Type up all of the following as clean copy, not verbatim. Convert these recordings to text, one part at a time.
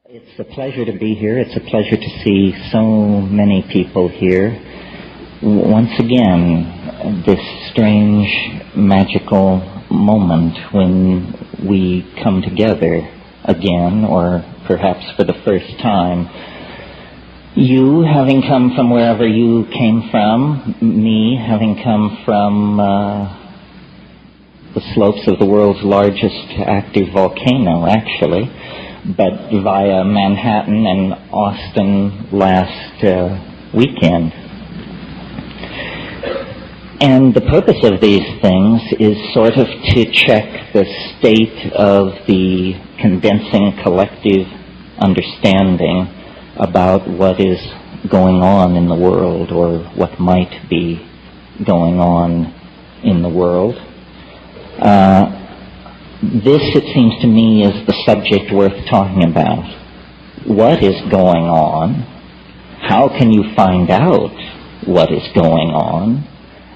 It's a pleasure to be here. It's a pleasure to see so many people here. Once again, this strange, magical moment when we come together again, or perhaps for the first time. You having come from wherever you came from, me having come from the slopes of the world's largest active volcano, actually, but via Manhattan and Austin last weekend. And the purpose of these things is sort of to check the state of the condensing collective understanding about what is going on in the world, or what might be going on in the world. This, it seems to me, is the subject worth talking about. What is going on? How can you find out what is going on?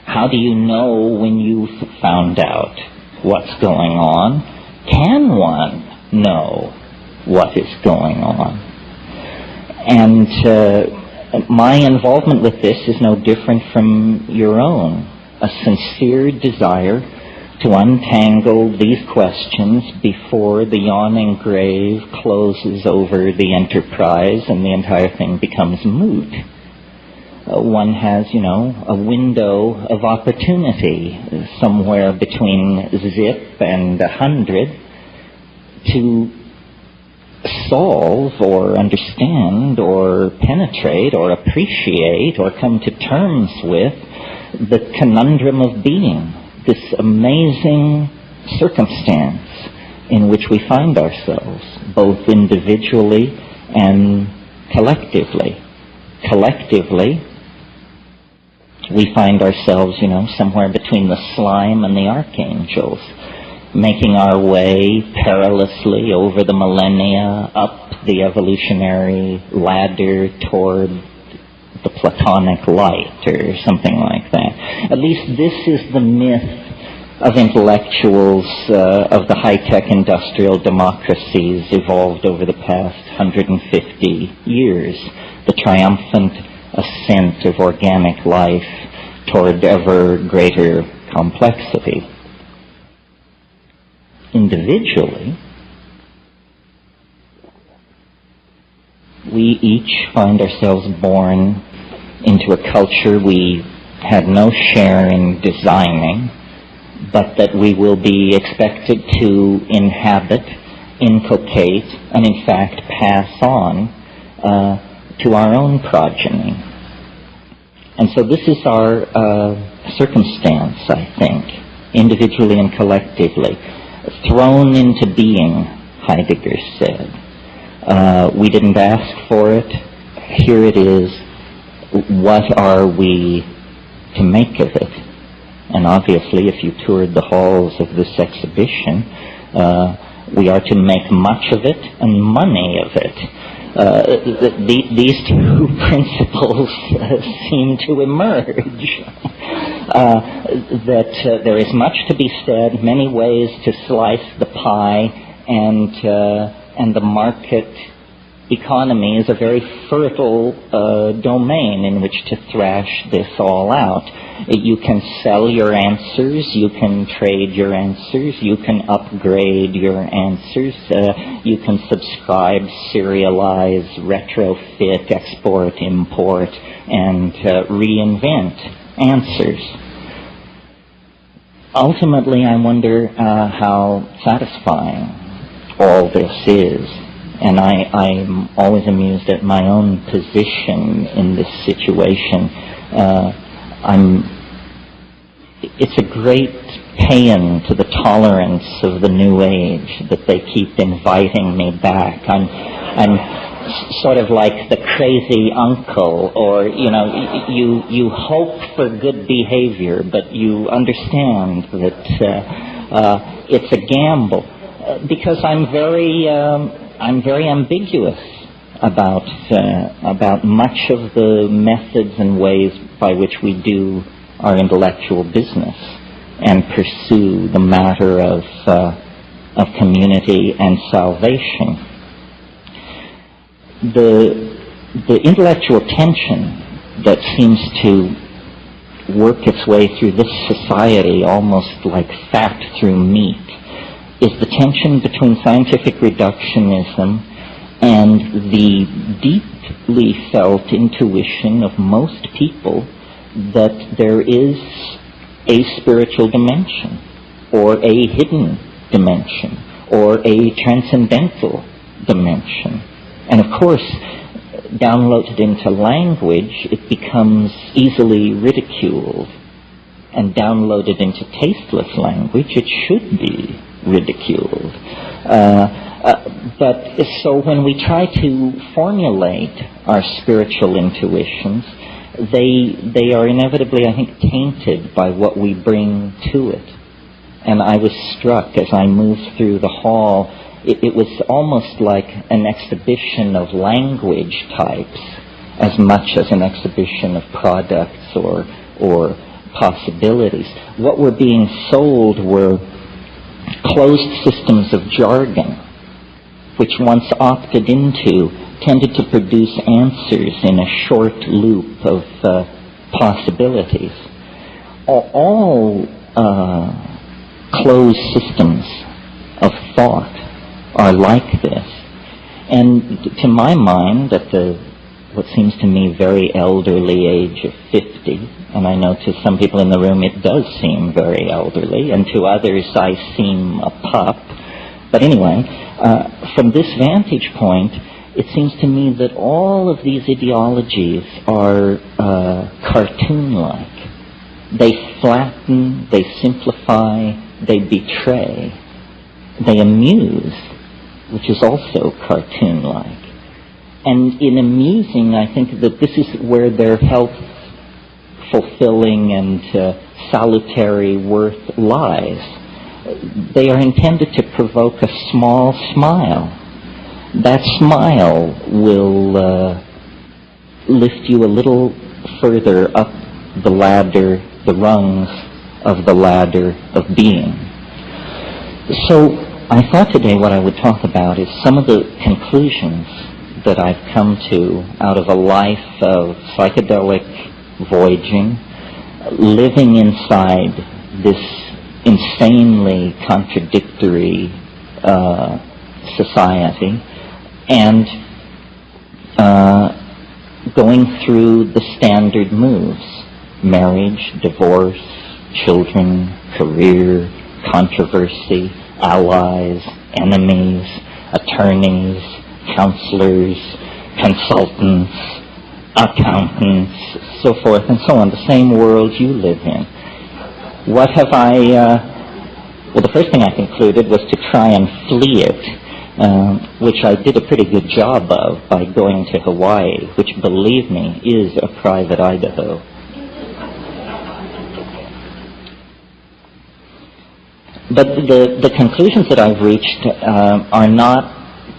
How do you know when you've found out what's going on? Can one know what is going on? And my involvement with this is no different from your own. A sincere desire to untangle these questions before the yawning grave closes over the enterprise and the entire thing becomes moot. One has, a window of opportunity somewhere between 0 and 100 to solve or understand or penetrate or appreciate or come to terms with the conundrum of being, this amazing circumstance in which we find ourselves, both individually and collectively. Collectively, we find ourselves, somewhere between the slime and the archangels, making our way perilously over the millennia, up the evolutionary ladder toward the Platonic light, or something like that. At least this is the myth of intellectuals of the high-tech industrial democracies evolved over the past 150 years. The triumphant ascent of organic life toward ever greater complexity. Individually, we each find ourselves born into a culture we had no share in designing, but that we will be expected to inhabit, inculcate, and in fact pass on to our own progeny. And so this is our circumstance, I think, individually and collectively, thrown into being, Heidegger said. We didn't ask for it. Here it is. What are we to make of it? And obviously, if you toured the halls of this exhibition, we are to make much of it and money of it. These two principles seem to emerge. That there is much to be said, many ways to slice the pie, and the market economy is a very fertile domain in which to thrash this all out. You can sell your answers, you can trade your answers, you can upgrade your answers, you can subscribe, serialize, retrofit, export, import, and reinvent answers. Ultimately, I wonder how satisfying all this is. And I'm always amused at my own position in this situation. It's a great paean to the tolerance of the New Age that they keep inviting me back. I'm sort of like the crazy uncle, or, you hope for good behavior, but you understand that it's a gamble. Because I'm very ambiguous about much of the methods and ways by which we do our intellectual business and pursue the matter of community and salvation. the intellectual tension that seems to work its way through this society almost like fat through meat is the tension between scientific reductionism and the deeply felt intuition of most people that there is a spiritual dimension, or a hidden dimension, or a transcendental dimension. And of course, downloaded into language, it becomes easily ridiculed. And downloaded into tasteless language, it should be ridiculed. But so when we try to formulate our spiritual intuitions, they are inevitably, I think, tainted by what we bring to it. And I was struck as I moved through the hall. It was almost like an exhibition of language types as much as an exhibition of products or possibilities. What were being sold were closed systems of jargon, which once opted into tended to produce answers in a short loop of possibilities. All closed systems of thought are like this. And to my mind, at what seems to me very elderly age of 50, and I know to some people in the room it does seem very elderly, and to others I seem a pup. But anyway, from this vantage point, it seems to me that all of these ideologies are cartoon-like. They flatten, they simplify, they betray, they amuse, which is also cartoon-like. And in amusing, I think that this is where their health-fulfilling and salutary worth lies. They are intended to provoke a small smile. That smile will lift you a little further up the ladder, the rungs of the ladder of being. So I thought today what I would talk about is some of the conclusions that I've come to out of a life of psychedelic voyaging, living inside this insanely contradictory society, and going through the standard moves: marriage, divorce, children, career, controversy, allies, enemies, attorneys, counselors, consultants, accountants, so forth and so on, the same world you live in. What have well, the first thing I concluded was to try and flee it, which I did a pretty good job of by going to Hawaii, which, believe me, is a private Idaho. But the conclusions that I've reached are not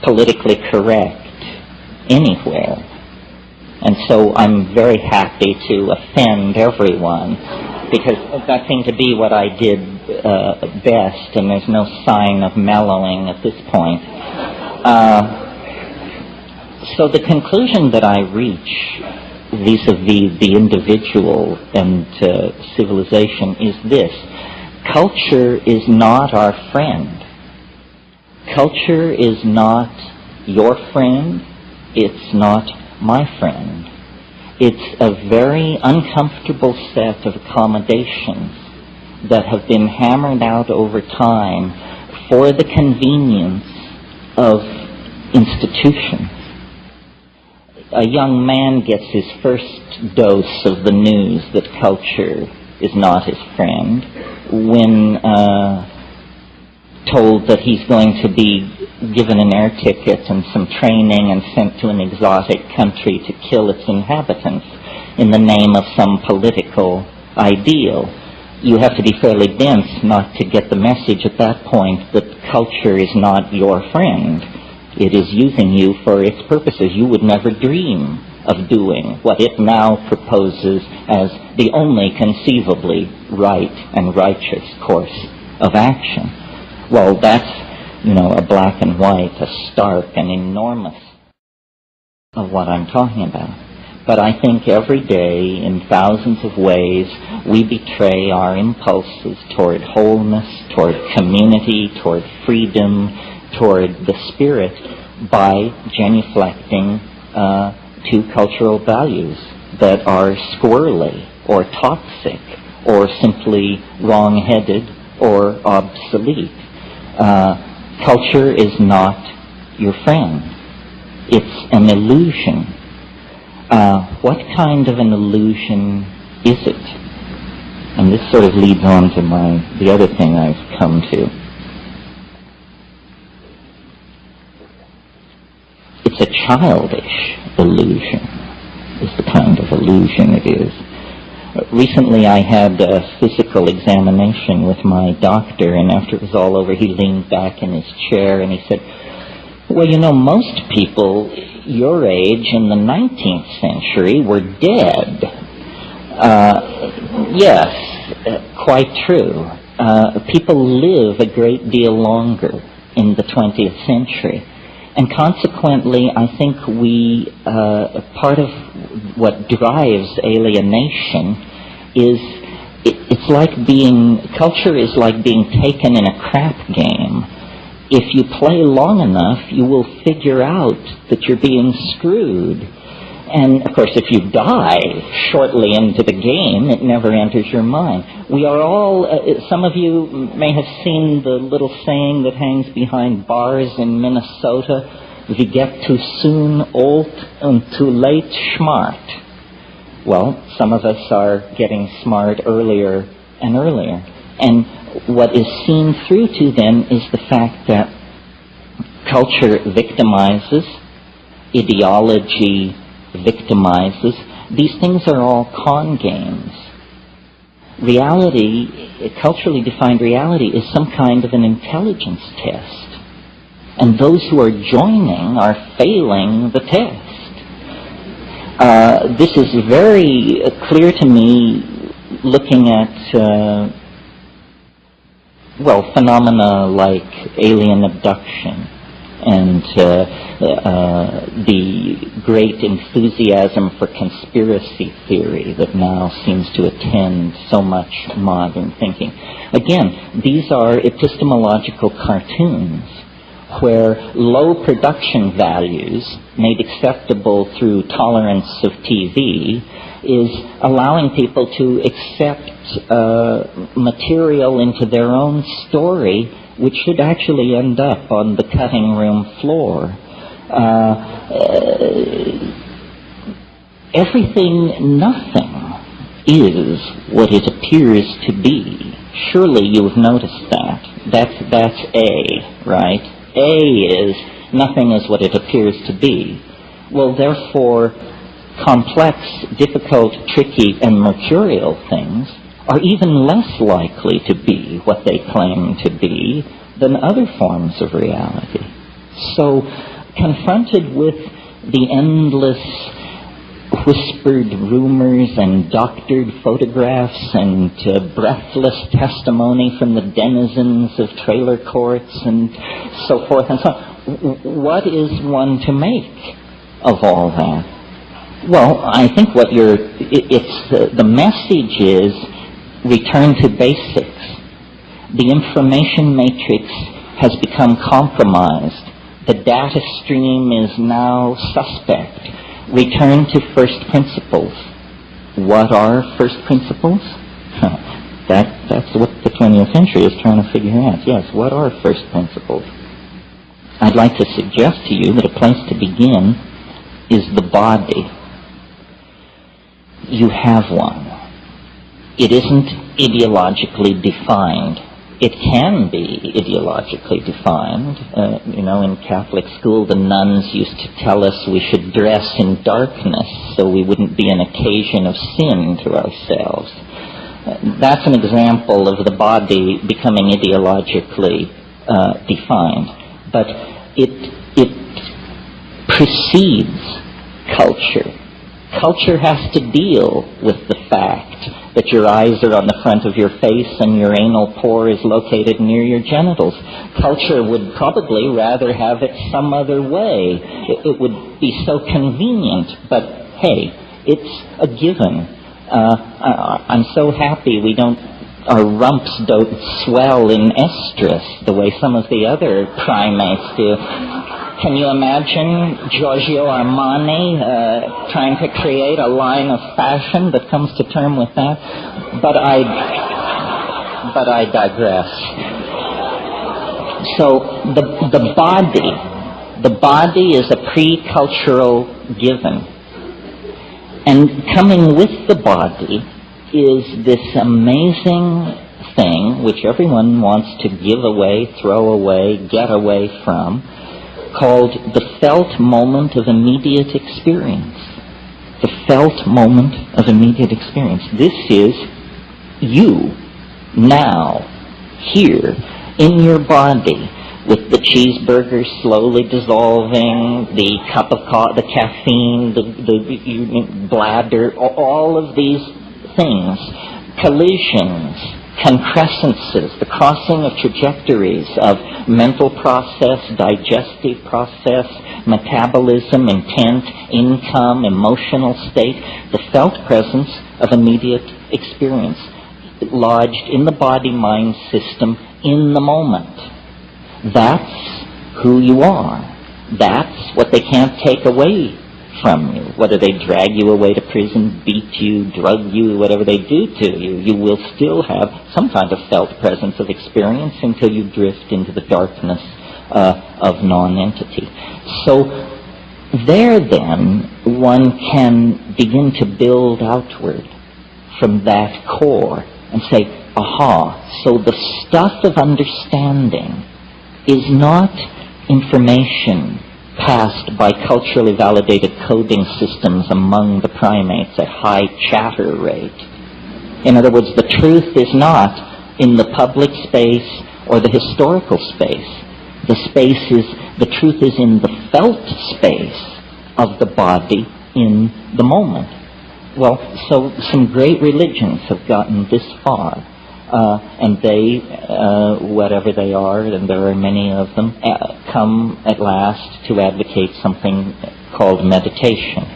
politically correct anywhere. And so I'm very happy to offend everyone, because that seemed to be what I did best, and there's no sign of mellowing at this point. So the conclusion that I reach vis-a-vis the individual and civilization is this: culture is not our friend. Culture is not your friend. It's not my friend. It's a very uncomfortable set of accommodations that have been hammered out over time for the convenience of institutions. A young man gets his first dose of the news that culture is not his friend when told that he's going to be given an air ticket and some training and sent to an exotic country to kill its inhabitants in the name of some political ideal. You have to be fairly dense not to get the message at that point that culture is not your friend. It is using you for its purposes. You would never dream of doing what it now proposes as the only conceivably right and righteous course of action. Well, that's, a black and white, a stark and enormous of what I'm talking about. But I think every day, in thousands of ways, we betray our impulses toward wholeness, toward community, toward freedom, toward the spirit by genuflecting to cultural values that are squirrely or toxic or simply wrong-headed or obsolete. Culture is not your friend. It's an illusion. What kind of an illusion is it? And this sort of leads on to the other thing I've come to. It's a childish illusion, is the kind of illusion it is. Recently I had a physical examination with my doctor, and after it was all over, he leaned back in his chair and he said, well, you know, most people your age in the 19th century were dead. Yes, quite true. People live a great deal longer in the 20th century. And consequently, I think part of what drives alienation is, it's like culture is like being taken in a crap game. If you play long enough, you will figure out that you're being screwed. And, of course, if you die shortly into the game, it never enters your mind. We are all, some of you may have seen the little saying that hangs behind bars in Minnesota, "We get too soon old and too late smart." Well, some of us are getting smart earlier and earlier. And what is seen through to then is the fact that culture victimizes, ideology victimizes. These things are all con games. Reality, culturally defined reality, is some kind of an intelligence test. And those who are joining are failing the test. This is very clear to me looking at phenomena like alien abduction and the great enthusiasm for conspiracy theory that now seems to attend so much modern thinking. Again, these are epistemological cartoons where low production values, made acceptable through tolerance of TV, is allowing people to accept material into their own story which should actually end up on the cutting room floor. Nothing is what it appears to be. Surely you've noticed that. That's A, right? A is nothing is what it appears to be. Well, therefore, complex, difficult, tricky, and mercurial things are even less likely to be what they claim to be than other forms of reality. So, confronted with the endless whispered rumors and doctored photographs and breathless testimony from the denizens of trailer courts and so forth and so on, what is one to make of all that? Well, I think the message is return to basics. The information matrix has become compromised. The data stream is now suspect. Return to first principles. What are first principles? That's what the 20th century is trying to figure out. Yes, what are first principles? I'd like to suggest to you that a place to begin is the body. You have one. It isn't ideologically defined. It can be ideologically defined. In Catholic school, the nuns used to tell us we should dress in darkness so we wouldn't be an occasion of sin to ourselves. That's an example of the body becoming ideologically defined. But it precedes culture Culture has to deal with the fact that your eyes are on the front of your face and your anal pore is located near your genitals. Culture would probably rather have it some other way. It would be so convenient, but hey, it's a given. I'm so happy our rumps don't swell in estrus the way some of the other primates do. Can you imagine Giorgio Armani trying to create a line of fashion that comes to term with that? But I digress. So the body is a pre-cultural given. And coming with the body is this amazing thing which everyone wants to give away, throw away, get away from, called the felt moment of immediate experience. The felt moment of immediate experience. This is you, now, here, in your body, with the cheeseburger slowly dissolving, the cup of coffee, the caffeine, the bladder, all of these things, collisions, concrescences, the crossing of trajectories of mental process, digestive process, metabolism, intent, income, emotional state, the felt presence of immediate experience, lodged in the body-mind system in the moment. That's who you are. That's what they can't take away from you. Whether they drag you away to prison, beat you, drug you, whatever they do to you, you will still have some kind of felt presence of experience until you drift into the darkness of non-entity. So there then, one can begin to build outward from that core and say, aha, so the stuff of understanding is not information passed by culturally validated coding systems among the primates at high chatter rate. In other words, the truth is not in the public space or the historical space. The truth is in the felt space of the body in the moment. Well, so some great religions have gotten this far. And they, whatever they are, and there are many of them, come at last to advocate something called meditation,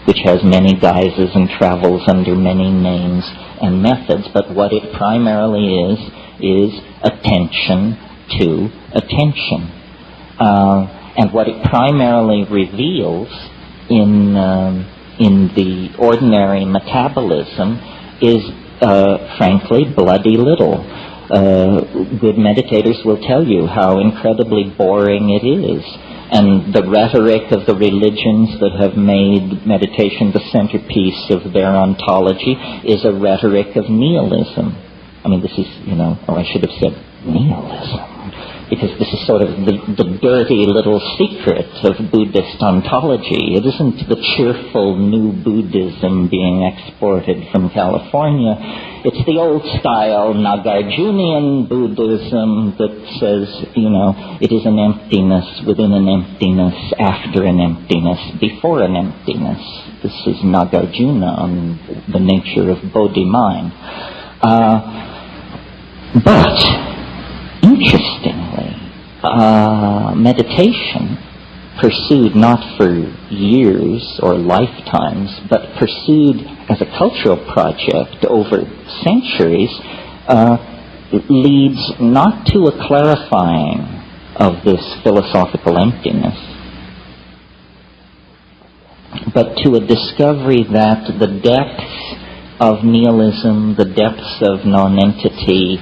which has many guises and travels under many names and methods. But what it primarily is attention to attention. And what it primarily reveals in the ordinary metabolism is frankly, bloody little. Good meditators will tell you how incredibly boring it is. And the rhetoric of the religions that have made meditation the centerpiece of their ontology is a rhetoric of nihilism. I mean, this is, I should have said nihilism, because this is sort of the dirty little secret of Buddhist ontology. It isn't the cheerful new Buddhism being exported from California. It's the old-style Nagarjunian Buddhism that says, it is an emptiness within an emptiness, after an emptiness, before an emptiness. This is Nagarjuna on the nature of Bodhi mind. But interestingly, meditation, pursued not for years or lifetimes, but pursued as a cultural project over centuries, leads not to a clarifying of this philosophical emptiness, but to a discovery that the depths of nihilism, the depths of non-entity,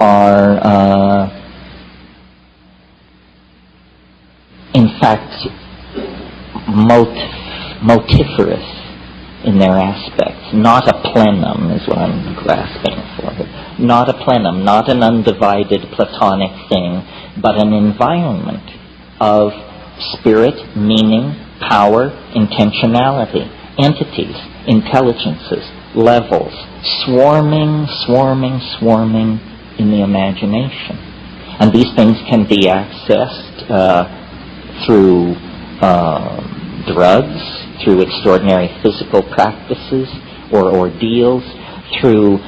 are in fact motiferous in their aspects. Not a plenum is what I'm grasping for. Not a plenum, not an undivided Platonic thing, but an environment of spirit, meaning, power, intentionality, entities, intelligences, levels, swarming in the imagination. And these things can be accessed through drugs, through extraordinary physical practices or ordeals, through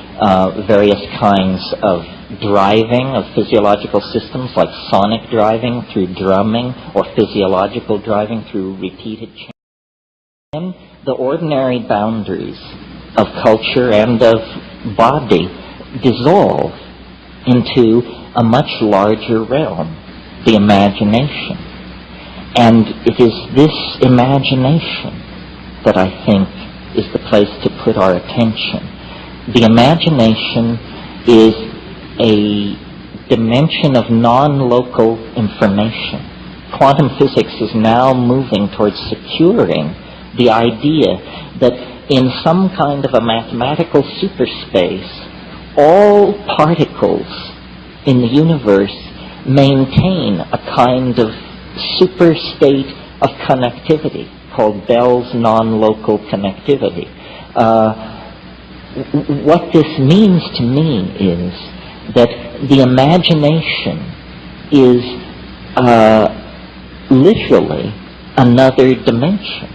various kinds of driving of physiological systems like sonic driving, through drumming, or physiological driving through repeated change. The ordinary boundaries of culture and of body dissolve into a much larger realm, the imagination. And it is this imagination that I think is the place to put our attention. The imagination is a dimension of non-local information. Quantum physics is now moving towards securing the idea that in some kind of a mathematical superspace, all particles in the universe maintain a kind of super state of connectivity called Bell's non-local connectivity. What this means to me is that the imagination is literally another dimension,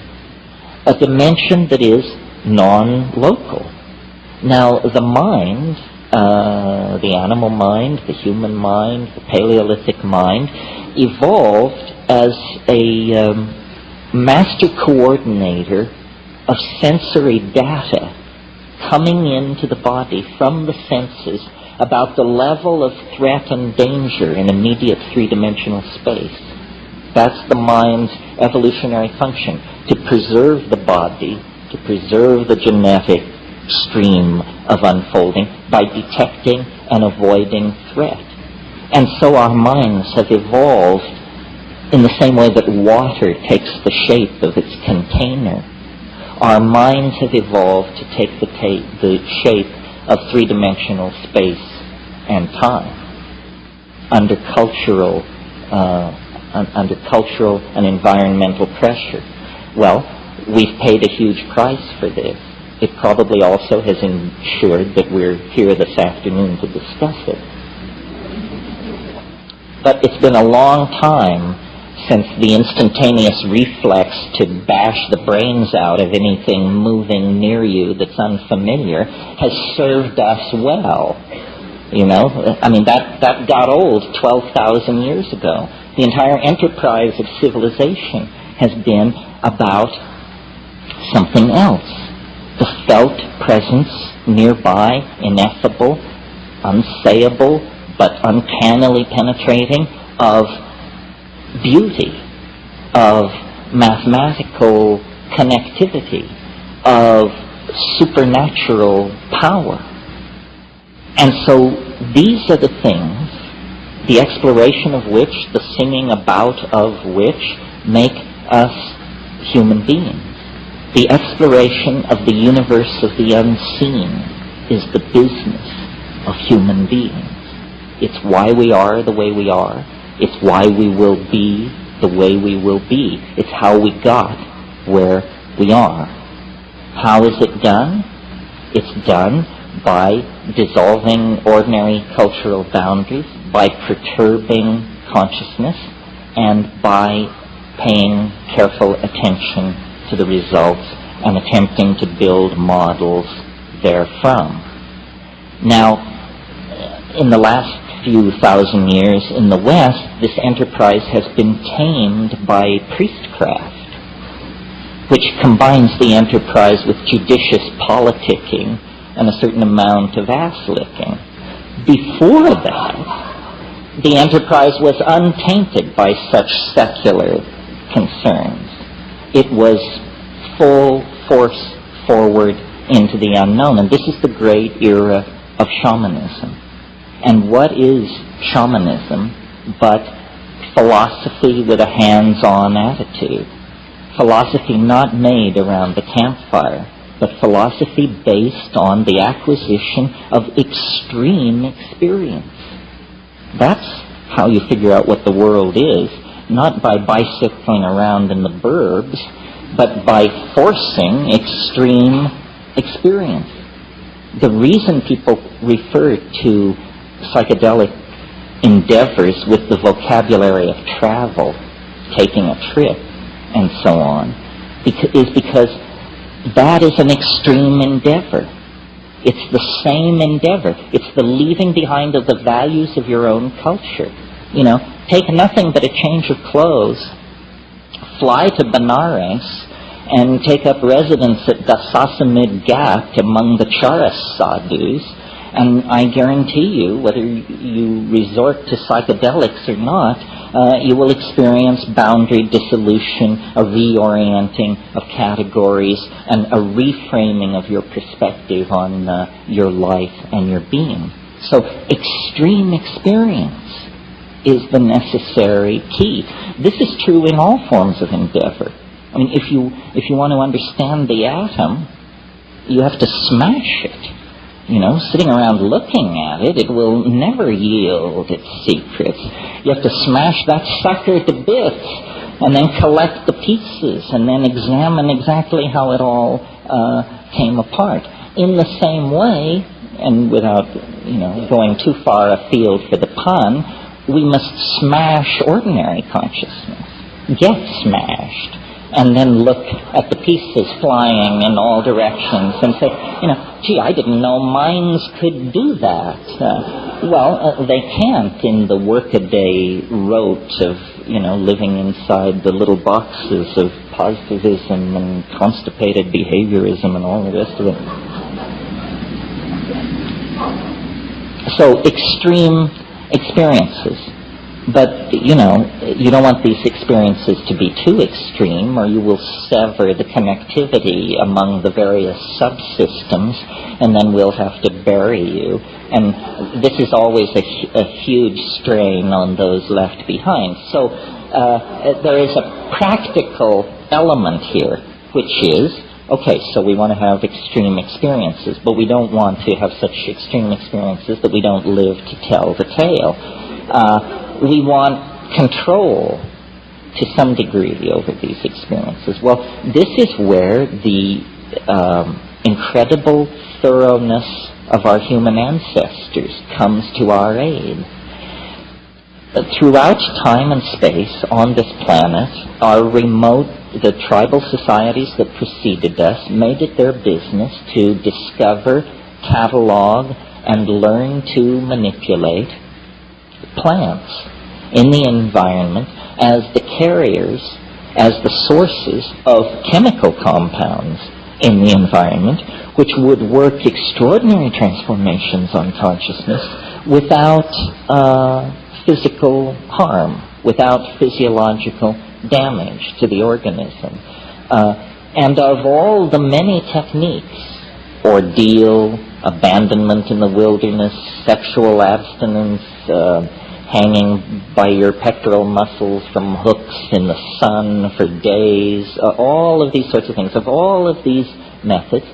a dimension that is non-local. Now, the mind, the animal mind, the human mind, the Paleolithic mind, evolved as a master coordinator of sensory data coming into the body from the senses about the level of threat and danger in immediate three-dimensional space. That's the mind's evolutionary function, to preserve the body, to preserve the genetic stream of unfolding by detecting and avoiding threat. And so our minds have evolved in the same way that water takes the shape of its container. Our minds have evolved to take the shape of three-dimensional space and time under cultural and environmental pressure. Well, we've paid a huge price for this. It probably also has ensured that we're here this afternoon to discuss it. But it's been a long time since the instantaneous reflex to bash the brains out of anything moving near you that's unfamiliar has served us well. You know, I mean, that got old 12,000 years ago. The entire enterprise of civilization has been about something else. The felt presence nearby, ineffable, unsayable, but uncannily penetrating of beauty, of mathematical connectivity, of supernatural power. And so these are the things, the exploration of which, the singing about of which, make us human beings. The exploration of the universe of the unseen is the business of human beings. It's why we are the way we are. It's why we will be the way we will be. It's how we got where we are. How is it done? It's done by dissolving ordinary cultural boundaries, by perturbing consciousness, and by paying careful attention to the results and attempting to build models therefrom. Now, in the last few thousand years in the West, this enterprise has been tamed by priestcraft, which combines the enterprise with judicious politicking and a certain amount of ass-licking. Before that, the enterprise was untainted by such secular concerns. It was full force forward into the unknown, and this is the great era of shamanism. And what is shamanism but philosophy with a hands-on attitude? Philosophy not made around the campfire, but philosophy based on the acquisition of extreme experience. That's how you figure out what the world is, not by bicycling around in the burbs, but by forcing extreme experience. The reason people refer to psychedelic endeavors with the vocabulary of travel, taking a trip, and so on, is because that is an extreme endeavor. It's the same endeavor. It's the leaving behind of the values of your own culture. Take nothing but a change of clothes, fly to Benares, and take up residence at Dasasamid Ghat among the Charas sadhus, and I guarantee you, whether you resort to psychedelics or not, you will experience boundary dissolution, a reorienting of categories, and a reframing of your perspective on your life and your being. So extreme experience is the necessary key. This is true in all forms of endeavor. I mean, if you want to understand the atom, you have to smash it. Sitting around looking at it, it will never yield its secrets. You have to smash that sucker to bits and then collect the pieces and then examine exactly how it all came apart. In the same way, and without going too far afield for the pun, we must smash ordinary consciousness, get smashed, and then look at the pieces flying in all directions and say, gee, I didn't know minds could do that. They can't in the workaday rote of, living inside the little boxes of positivism and constipated behaviorism and all the rest of it. So extreme experiences. But, you don't want these experiences to be too extreme, or you will sever the connectivity among the various subsystems, and then we'll have to bury you. And this is always a huge strain on those left behind. So there is a practical element here, which is, okay, so we want to have extreme experiences, but we don't want to have such extreme experiences that we don't live to tell the tale. We want control to some degree over these experiences. Well, this is where the incredible thoroughness of our human ancestors comes to our aid. Throughout time and space on this planet, the tribal societies that preceded us made it their business to discover, catalog, and learn to manipulate plants in the environment as the carriers, as the sources of chemical compounds in the environment, which would work extraordinary transformations on consciousness without physical harm, without physiological damage to the organism. And of all the many techniques, ordeal, abandonment in the wilderness, sexual abstinence, hanging by your pectoral muscles from hooks in the sun for days, all of these sorts of things. Of all of these methods,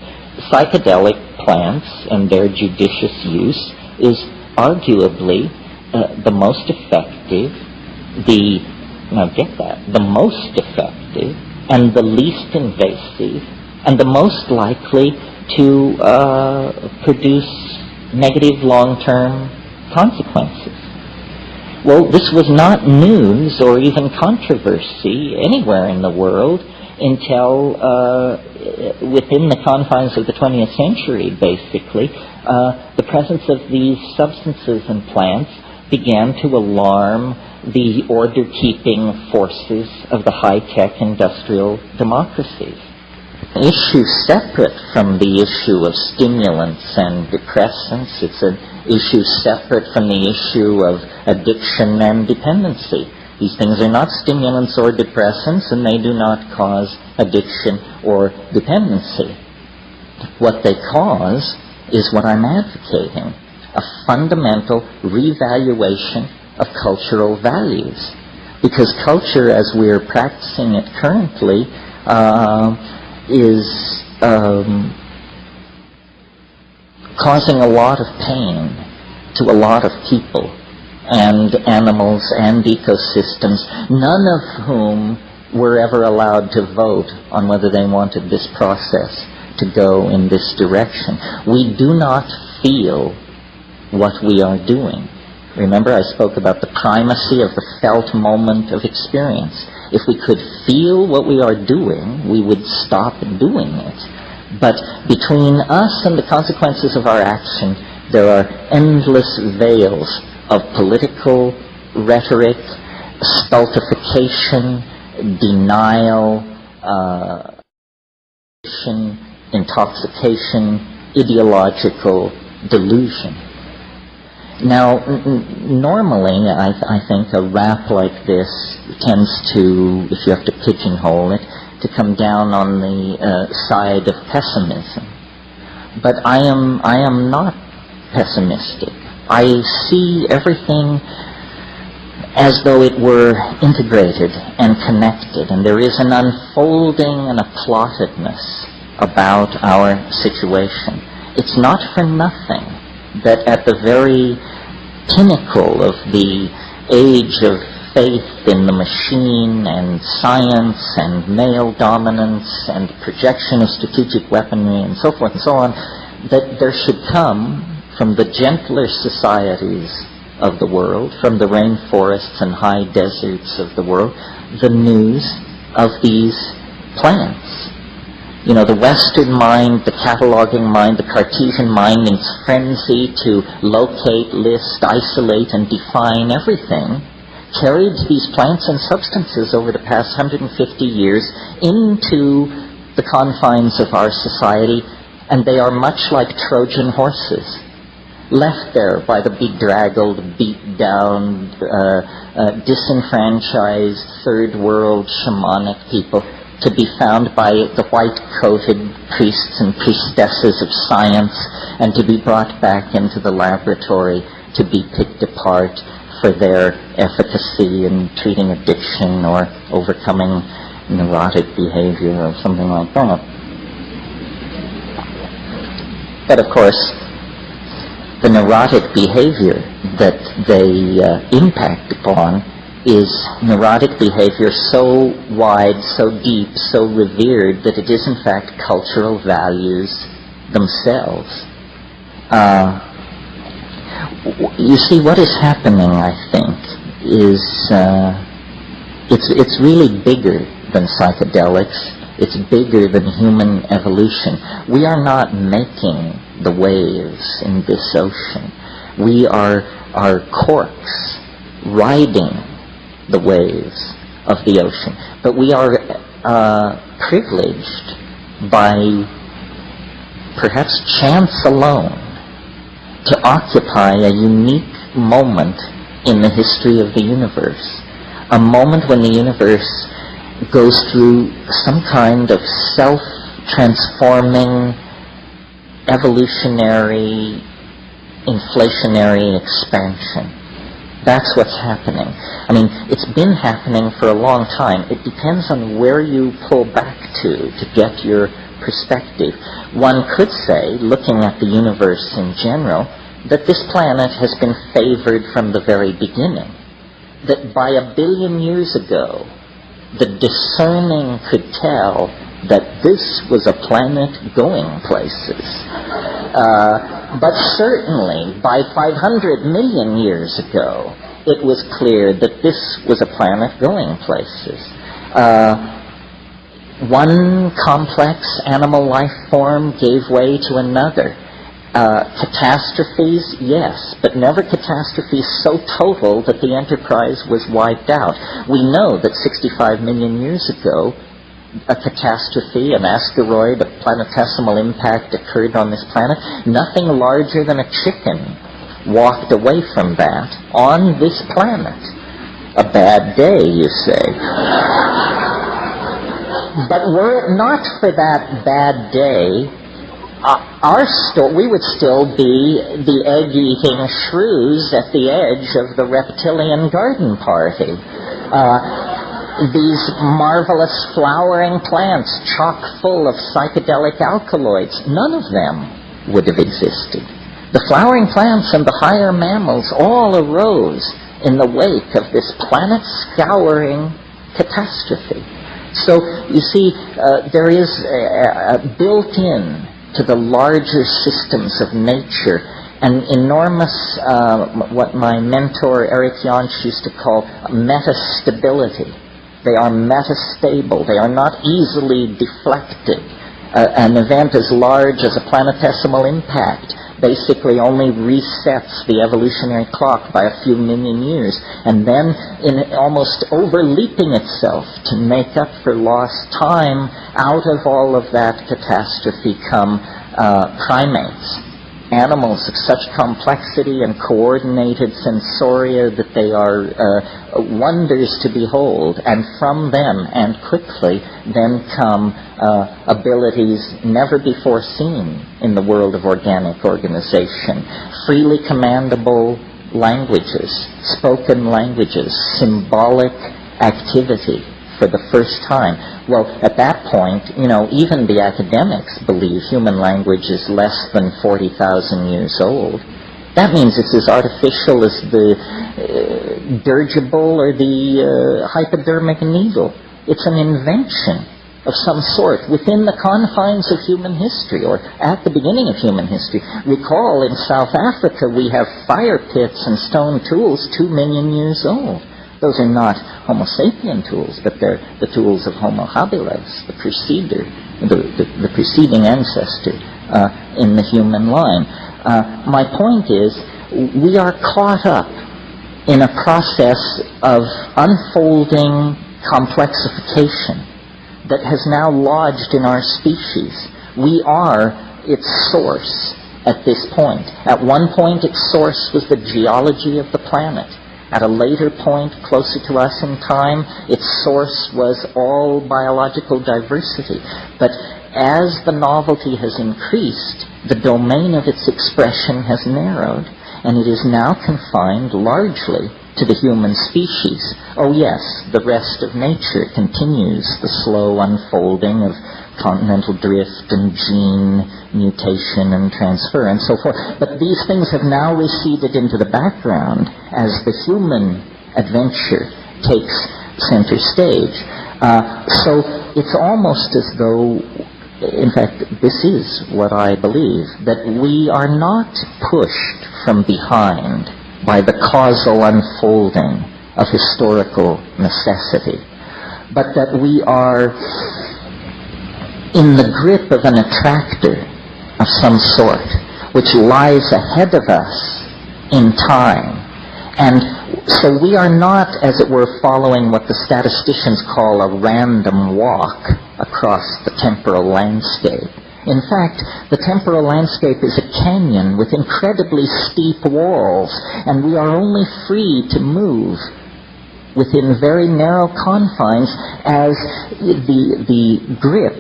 psychedelic plants and their judicious use is arguably the most effective, the most effective and the least invasive and the most likely to produce negative long-term consequences. Well, this was not news or even controversy anywhere in the world until within the confines of the 20th century, basically. The presence of these substances and plants began to alarm the order-keeping forces of the high-tech industrial democracies. Issue separate from the issue of stimulants and depressants. It's an issue separate from the issue of addiction and dependency. These things are not stimulants or depressants, and they do not cause addiction or dependency. What they cause is what I'm advocating, a fundamental revaluation of cultural values. Because culture, as we're practicing it currently, is causing a lot of pain to a lot of people and animals and ecosystems, none of whom were ever allowed to vote on whether they wanted this process to go in this direction. We do not feel what we are doing. Remember, I spoke about the primacy of the felt moment of experience. If we could feel what we are doing, we would stop doing it. But between us and the consequences of our action, there are endless veils of political rhetoric, stultification, denial, intoxication, ideological delusion. Now, normally, I think a rap like this tends to, if you have to pigeonhole it, to come down on the side of pessimism. But I am not pessimistic. I see everything as though it were integrated and connected, and there is an unfolding and a plottedness about our situation. It's not for nothing that at the very pinnacle of the age of faith in the machine and science and male dominance and projection of strategic weaponry and so forth and so on, that there should come from the gentler societies of the world, from the rainforests and high deserts of the world, the news of these plants. You know, the Western mind, the cataloging mind, the Cartesian mind, in its frenzy to locate, list, isolate, and define everything, carried these plants and substances over the past 150 years into the confines of our society, and they are much like Trojan horses, left there by the bedraggled, beat-down, disenfranchised, third-world shamanic people, to be found by the white-coated priests and priestesses of science, and to be brought back into the laboratory to be picked apart for their efficacy in treating addiction or overcoming neurotic behavior or something like that. But of course, the neurotic behavior that they impact upon is neurotic behavior so wide, so deep, so revered that it is in fact cultural values themselves. You see, what is happening, I think, is it's really bigger than psychedelics. It's bigger than human evolution. We are not making the waves in this ocean. We are corks riding the waves of the ocean. But we are privileged by perhaps chance alone to occupy a unique moment in the history of the universe. A moment when the universe goes through some kind of self-transforming, evolutionary, inflationary expansion. That's what's happening. I mean, it's been happening for a long time. It depends on where you pull back to get your perspective. One could say, looking at the universe in general, that this planet has been favored from the very beginning. That by 1 billion years ago, the discerning could tell that this was a planet going places. But certainly, by 500 million years ago, it was clear that this was a planet going places. One complex animal life form gave way to another. Catastrophes, yes, but never catastrophes so total that the enterprise was wiped out. We know that 65 million years ago, a catastrophe, an asteroid, a planetesimal impact occurred on this planet. Nothing larger than a chicken walked away from that on this planet. A bad day, you say. But were it not for that bad day, we would still be the egg-eating shrews at the edge of the reptilian garden party. These marvelous flowering plants chock full of psychedelic alkaloids, none of them would have existed. The flowering plants and the higher mammals all arose in the wake of this planet-scouring catastrophe. So, you see, there is built-in to the larger systems of nature an enormous, what my mentor Eric Jantsch used to call metastability. They are metastable. They are not easily deflected. An event as large as a planetesimal impact basically only resets the evolutionary clock by a few million years, and then in almost overleaping itself to make up for lost time, out of all of that catastrophe come primates. Animals of such complexity and coordinated sensoria that they are wonders to behold, and from them, and quickly, then come abilities never before seen in the world of organic organization. Freely commandable languages, spoken languages, symbolic activity for the first time. Well, at that point, even the academics believe human language is less than 40,000 years old. That means it's as artificial as the dirigible or the hypodermic needle. It's an invention of some sort within the confines of human history, or at the beginning of human history. Recall, in South Africa, we have fire pits and stone tools 2 million years old. Those are not Homo sapien tools, but they're the tools of Homo habilis, the preceding ancestor in the human line. My point is, we are caught up in a process of unfolding complexification that has now lodged in our species. We are its source at this point. At one point, its source was the geology of the planet. At a later point, closer to us in time, its source was all biological diversity. But as the novelty has increased, the domain of its expression has narrowed, and it is now confined largely to the human species. Oh yes, the rest of nature continues the slow unfolding of continental drift and gene mutation and transfer and so forth. But these things have now receded into the background as the human adventure takes center stage. So it's almost as though, in fact, this is what I believe, that we are not pushed from behind by the causal unfolding of historical necessity, but that we are in the grip of an attractor of some sort, which lies ahead of us in time. And so we are not, as it were, following what the statisticians call a random walk across the temporal landscape. In fact, the temporal landscape is a canyon with incredibly steep walls, and we are only free to move within very narrow confines as the grip,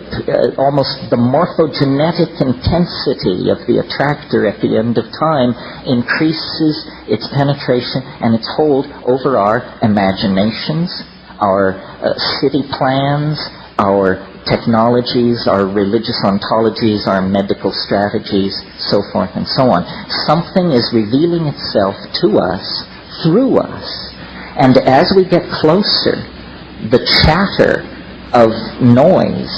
almost the morphogenetic intensity of the attractor at the end of time increases its penetration and its hold over our imaginations, our city plans, our technologies, our religious ontologies, our medical strategies, so forth and so on. Something is revealing itself to us, through us. And as we get closer, the chatter of noise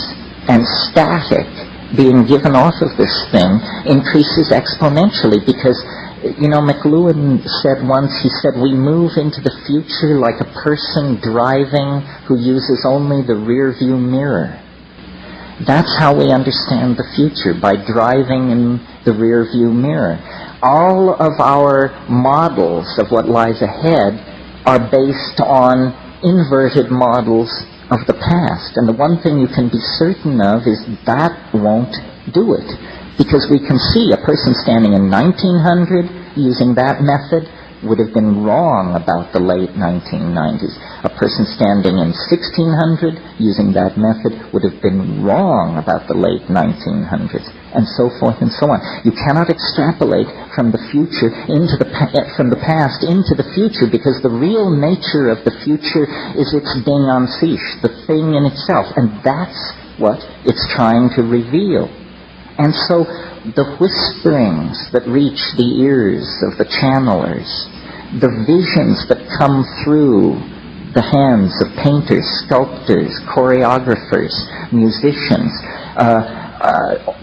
and static being given off of this thing increases exponentially because, McLuhan said once, he said, we move into the future like a person driving who uses only the rear view mirror. That's how we understand the future, by driving in the rear view mirror. All of our models of what lies ahead are based on inverted models of the past. And the one thing you can be certain of is that won't do it. Because we can see a person standing in 1900 using that method would have been wrong about the late 1990s. A person standing in 1600 using that method would have been wrong about the late 1900s, and so forth and so on. You cannot extrapolate from the future from the past into the future, because the real nature of the future is its ding en sich, the thing in itself, and that's what it's trying to reveal. And so the whisperings that reach the ears of the channelers, the visions that come through the hands of painters, sculptors, choreographers, musicians,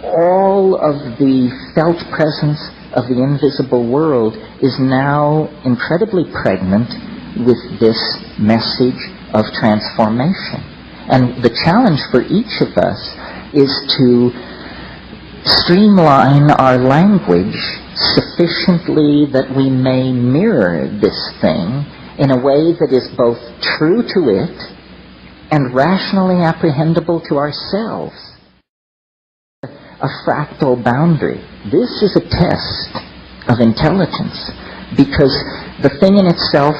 all of the felt presence of the invisible world is now incredibly pregnant with this message of transformation. And the challenge for each of us is to streamline our language sufficiently that we may mirror this thing in a way that is both true to it and rationally apprehendable to ourselves. A fractal boundary. This is a test of intelligence, because the thing in itself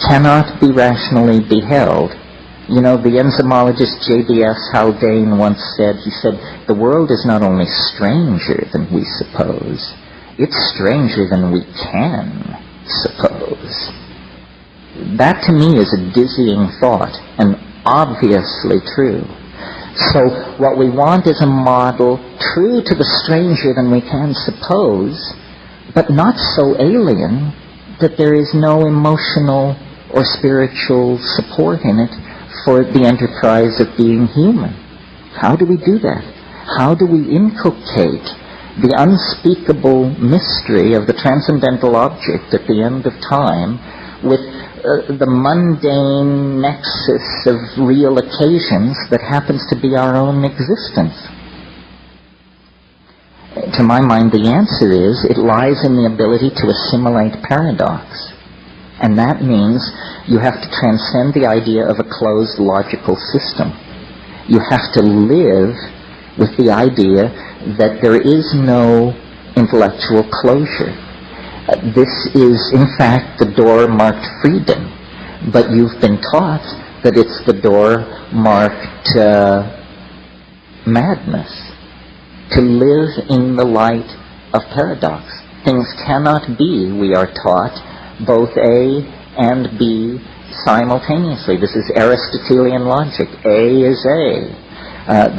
cannot be rationally beheld. You know, the enzymologist J.B.S. Haldane once said, he said, the world is not only stranger than we suppose, it's stranger than we can suppose. That to me is a dizzying thought, and obviously true. So what we want is a model true to the stranger than we can suppose, but not so alien that there is no emotional or spiritual support in it for the enterprise of being human. How do we do that? How do we inculcate the unspeakable mystery of the transcendental object at the end of time with the mundane nexus of real occasions that happens to be our own existence? To my mind, the answer is it lies in the ability to assimilate paradox. And that means you have to transcend the idea of a closed logical system. You have to live with the idea that there is no intellectual closure. This is, in fact, the door marked freedom. But you've been taught that it's the door marked madness. To live in the light of paradox. Things cannot be, we are taught, both A and B simultaneously. This is Aristotelian logic. A is A.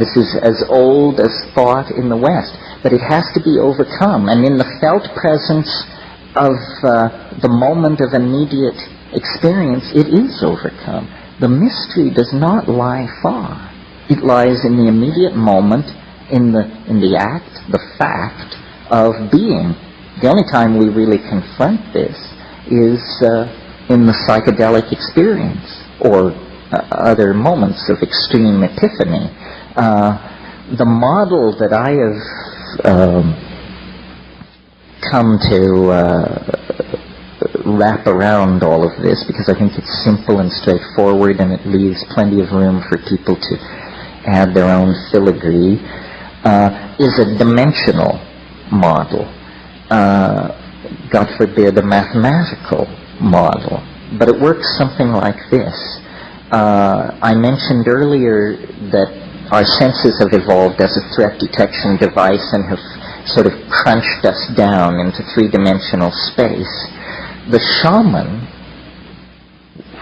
This is as old as thought in the West. But it has to be overcome. And in the felt presence of the moment of immediate experience, it is overcome. The mystery does not lie far. It lies in the immediate moment, in the act, the fact of being. The only time we really confront this is in the psychedelic experience or other moments of extreme epiphany. The model that I have come to wrap around all of this, because I think it's simple and straightforward and it leaves plenty of room for people to add their own filigree, is a dimensional model. God forbid, a mathematical model. But it works something like this. I mentioned earlier that our senses have evolved as a threat detection device and have sort of crunched us down into three-dimensional space. The shaman,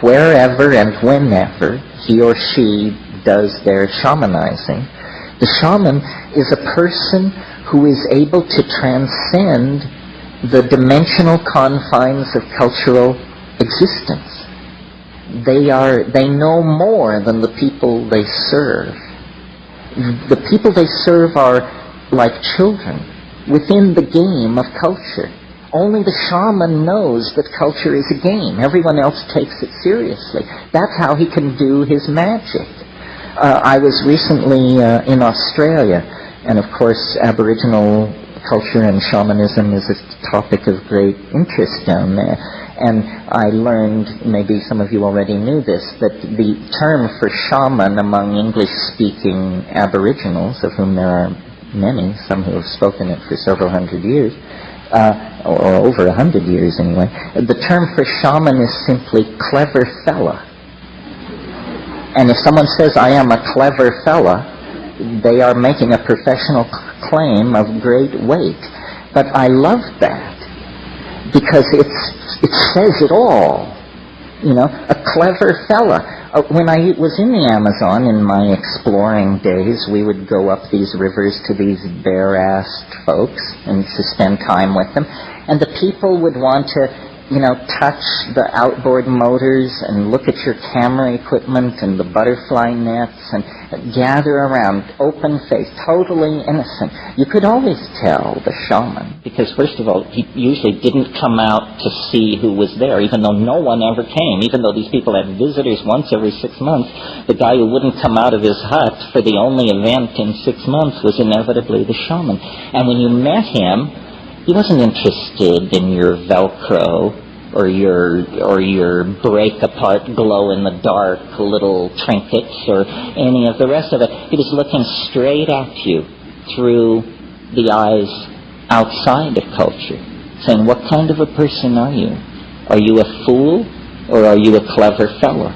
wherever and whenever he or she does their shamanizing, the shaman is a person who is able to transcend the dimensional confines of cultural existence. They know more than the people they serve. The people they serve are like children within the game of culture. Only the shaman knows that culture is a game. Everyone else takes it seriously. That's how he can do his magic. I was recently in Australia, and of course Aboriginal culture and shamanism is a topic of great interest down there. And I learned, maybe some of you already knew this, that the term for shaman among English-speaking Aboriginals, of whom there are many, some who have spoken it for several hundred years, or over 100 years anyway, the term for shaman is simply clever fella. And if someone says, I am a clever fella, they are making a professional claim of great weight. But I love that, because it says it all. You know, a clever fella. When I was in the Amazon in my exploring days, we would go up these rivers to these bare-assed folks and to spend time with them. And the people would want to touch the outboard motors and look at your camera equipment and the butterfly nets and gather around, open-faced, totally innocent. You could always tell the shaman, because first of all, he usually didn't come out to see who was there, even though no one ever came. Even though these people had visitors once every 6 months, the guy who wouldn't come out of his hut for the only event in 6 months was inevitably the shaman. And when you met him, he wasn't interested in your Velcro or your break-apart, glow-in-the-dark little trinkets or any of the rest of it. He was looking straight at you through the eyes outside of culture, saying, what kind of a person are you? Are you a fool or are you a clever fellow?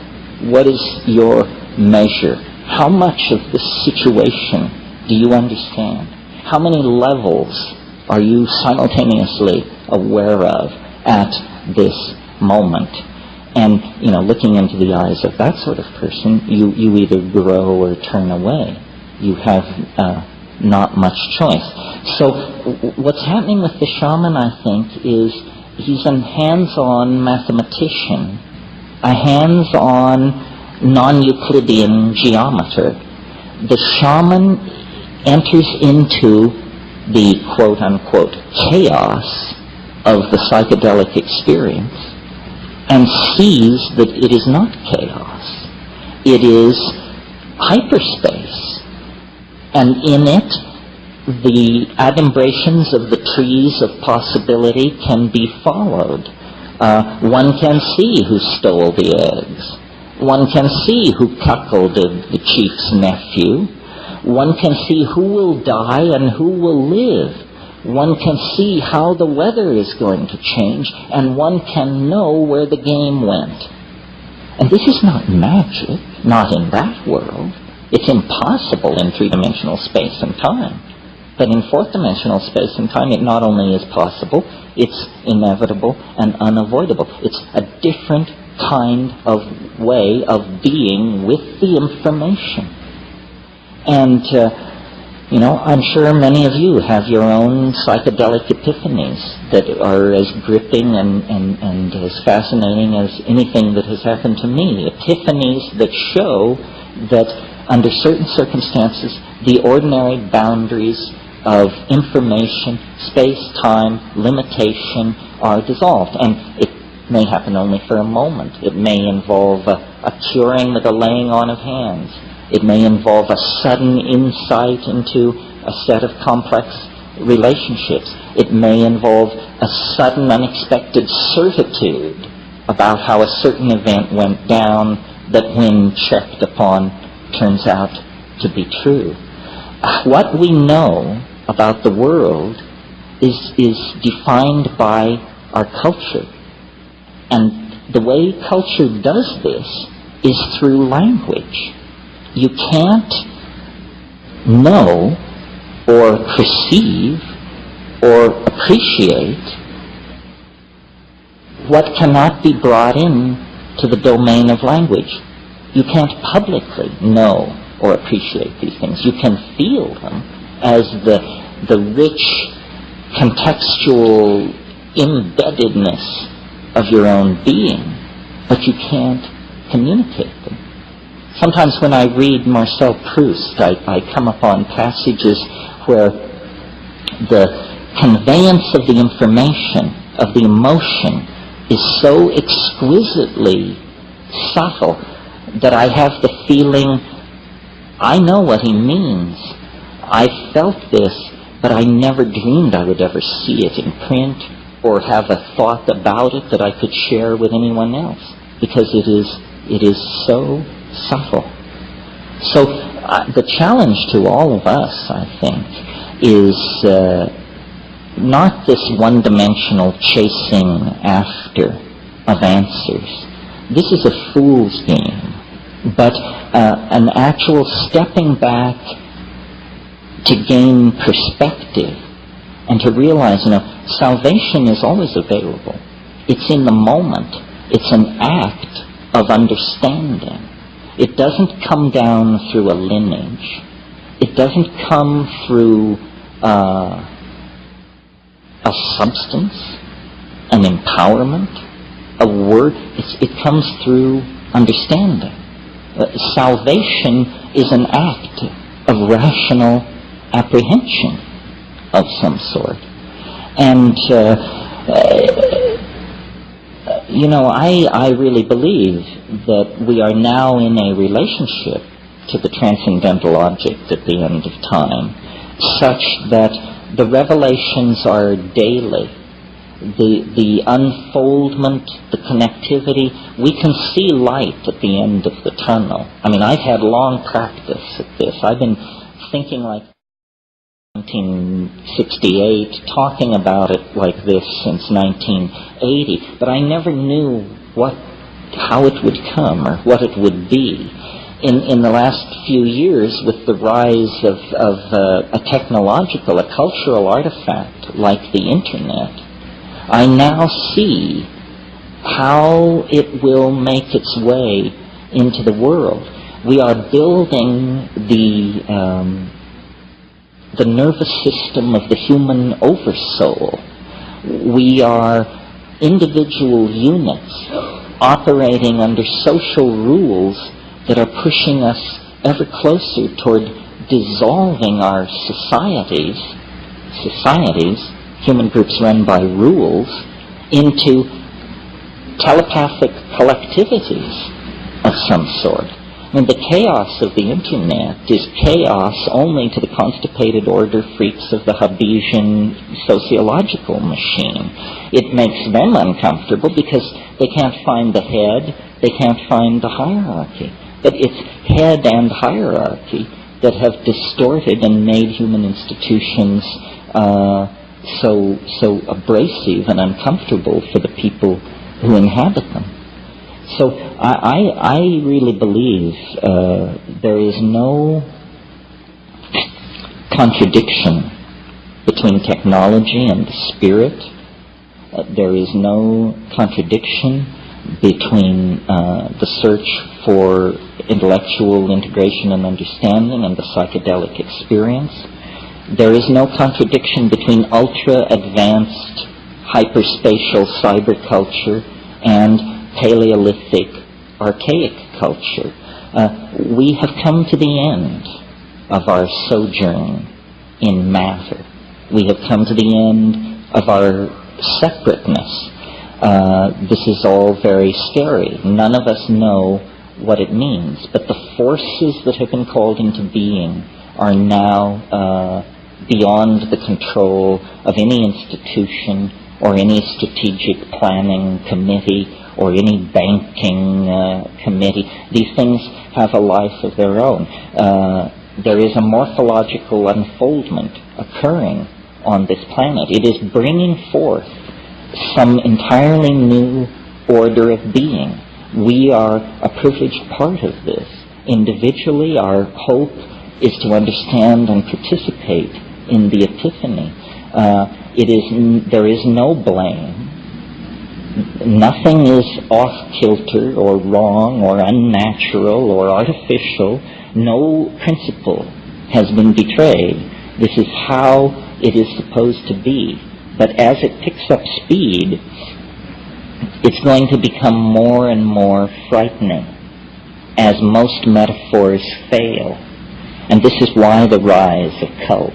What is your measure? How much of this situation do you understand? How many levels are you simultaneously aware of at this moment? And, looking into the eyes of that sort of person, you either grow or turn away. You have not much choice. So what's happening with the shaman, I think, is he's a hands-on mathematician, a hands-on non-Euclidean geometer. The shaman enters into the quote-unquote chaos of the psychedelic experience and sees that it is not chaos. It is hyperspace. And in it, the adumbrations of the trees of possibility can be followed. One can see who stole the eggs. One can see who cuckolded the chief's nephew. One can see who will die and who will live. One can see how the weather is going to change, and one can know where the game went. And this is not magic, not in that world. It's impossible in three-dimensional space and time. But in fourth-dimensional space and time, it not only is possible, it's inevitable and unavoidable. It's a different kind of way of being with the information. And, I'm sure many of you have your own psychedelic epiphanies that are as gripping and as fascinating as anything that has happened to me. Epiphanies that show that under certain circumstances, the ordinary boundaries of information, space, time, limitation are dissolved. And it may happen only for a moment. It may involve a curing with a laying on of hands. It may involve a sudden insight into a set of complex relationships. It may involve a sudden, unexpected certitude about how a certain event went down that, when checked upon, turns out to be true. What we know about the world is defined by our culture. And the way culture does this is through language. You can't know or perceive or appreciate what cannot be brought in to the domain of language. You can't publicly know or appreciate these things. You can feel them as the rich contextual embeddedness of your own being, but you can't communicate them. Sometimes when I read Marcel Proust, I come upon passages where the conveyance of the information, of the emotion, is so exquisitely subtle that I have the feeling, I know what he means. I felt this, but I never dreamed I would ever see it in print or have a thought about it that I could share with anyone else, because it is so subtle. So the challenge to all of us, I think, is not this one-dimensional chasing after of answers. This is a fool's game, but an actual stepping back to gain perspective and to realize, salvation is always available. It's in the moment. It's an act of understanding. It doesn't come down through a lineage. It doesn't come through a substance, an empowerment. it comes through understanding. Salvation is an act of rational apprehension of some sort. And, I really believe that we are now in a relationship to the transcendental object at the end of time, such that the revelations are daily. The unfoldment, the connectivity, we can see light at the end of the tunnel. I mean, I've had long practice at this. I've been thinking like 1968, talking about it like this since 1980, but I never knew how it would come or what it would be. In the last few years, with the rise of a technological, a cultural artifact like the Internet, I now see how it will make its way into the world. We are building the nervous system of the human oversoul. We are individual units operating under social rules that are pushing us ever closer toward dissolving our societies, human groups run by rules, into telepathic collectivities of some sort. I mean, the chaos of the Internet is chaos only to the constipated order freaks of the Hobbesian sociological machine. It makes them uncomfortable because they can't find the head, they can't find the hierarchy. But it's head and hierarchy that have distorted and made human institutions so abrasive and uncomfortable for the people who inhabit them. So I really believe there is no contradiction between technology and the spirit. There is no contradiction between the search for intellectual integration and understanding and the psychedelic experience. There is no contradiction between ultra-advanced hyperspatial cyberculture and Paleolithic archaic culture. We have come to the end of our sojourn in matter. We have come to the end of our separateness. This is all very scary. None of us know what it means, but the forces that have been called into being are now beyond the control of any institution or any strategic planning committee or any banking committee. These things have a life of their own. There is a morphological unfoldment occurring on this planet. It is bringing forth some entirely new order of being. We are a privileged part of this. Individually, our hope is to understand and participate in the epiphany. There is no blame. Nothing is off-kilter or wrong or unnatural or artificial. No principle has been betrayed. This is how it is supposed to be. But as it picks up speed, it's going to become more and more frightening as most metaphors fail. And this is why the rise of cults,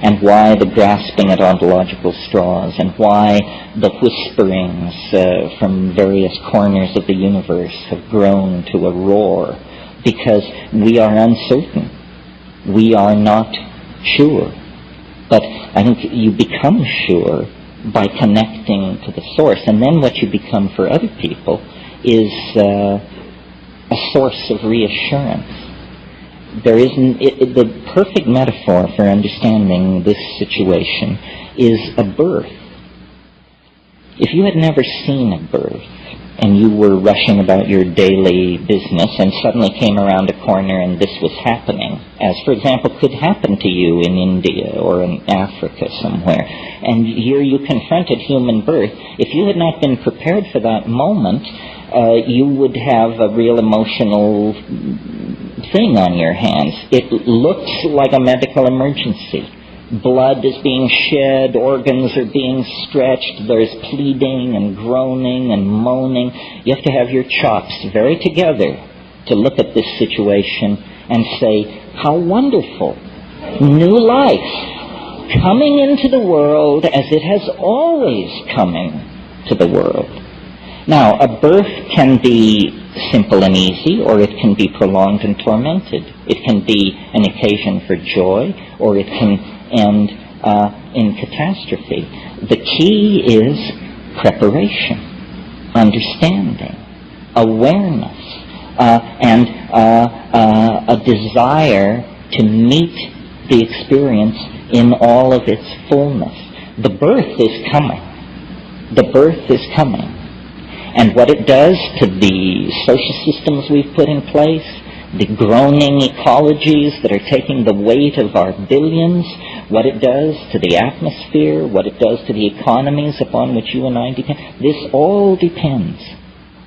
and why the grasping at ontological straws, and why the whisperings from various corners of the universe have grown to a roar, because we are uncertain. We are not sure. But I think you become sure by connecting to the source, and then what you become for other people is a source of reassurance. The perfect metaphor for understanding this situation is a birth. If you had never seen a birth, and you were rushing about your daily business and suddenly came around a corner and this was happening, as, for example, could happen to you in India or in Africa somewhere, and here you confronted human birth, if you had not been prepared for that moment, you would have a real emotional thing on your hands. It looks like a medical emergency. blood is being shed, organs are being stretched, there's pleading and groaning and moaning. You have to have your chops very together to look at this situation and say, how wonderful. New life coming into the world as it has always come into the world. Now, a birth can be simple and easy, or it can be prolonged and tormented. It can be an occasion for joy, or it can end in catastrophe. The key is preparation, understanding, awareness, and a desire to meet the experience in all of its fullness. The birth is coming. The birth is coming. And what it does to the social systems we've put in place, the groaning ecologies that are taking the weight of our billions, what it does to the atmosphere, what it does to the economies upon which you and I depend, this all depends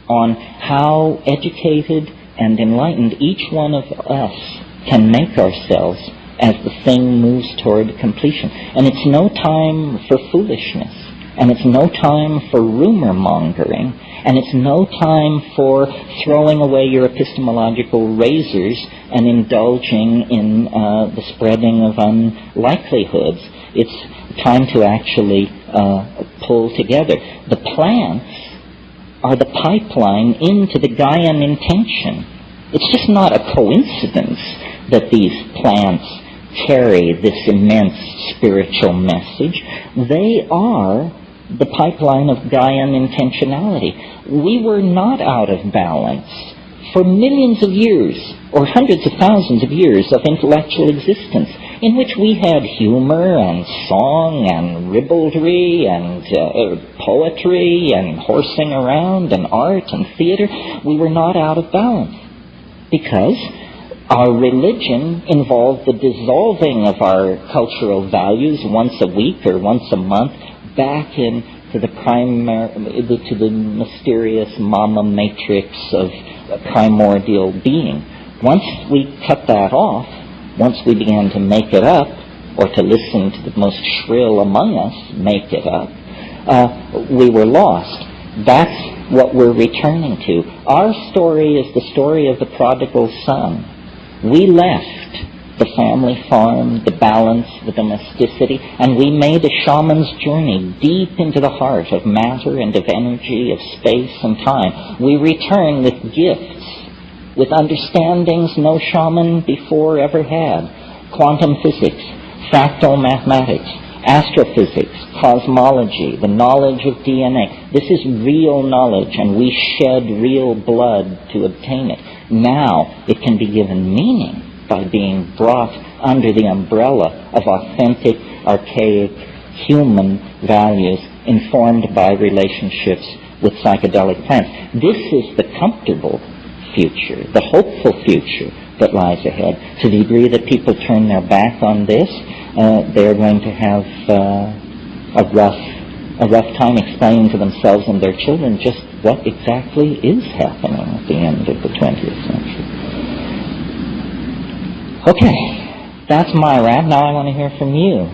on how educated and enlightened each one of us can make ourselves as the thing moves toward completion. And it's no time for foolishness, and it's no time for rumor mongering, and it's no time for throwing away your epistemological razors and indulging in the spreading of unlikelihoods. It's time to actually pull together. The plants are the pipeline into the Gaian intention. It's just not a coincidence that these plants carry this immense spiritual message. They are the pipeline of Gaian intentionality. We were not out of balance for millions of years, or hundreds of thousands of years of intellectual existence, in which we had humor and song and ribaldry and poetry and horsing around and art and theater. We were not out of balance because our religion involved the dissolving of our cultural values once a week or once a month back into the mysterious mama matrix of primordial being. Once we cut that off, once we began to make it up, or to listen to the most shrill among us make it up, we were lost. That's what we're returning to. Our story is the story of the prodigal son. We left the family farm, the balance, the domesticity, and we made a shaman's journey deep into the heart of matter and of energy, of space and time. We return with gifts, with understandings no shaman before ever had. Quantum physics, fractal mathematics, astrophysics, cosmology, the knowledge of DNA. This is real knowledge, and we shed real blood to obtain it. Now it can be given meaning by being brought under the umbrella of authentic, archaic, human values informed by relationships with psychedelic plants. This is the comfortable future, the hopeful future that lies ahead. To the degree that people turn their back on this, they're going to have a rough time explaining to themselves and their children just what exactly is happening at the end of the 20th century. Okay, that's my rant. Now I want to hear from you.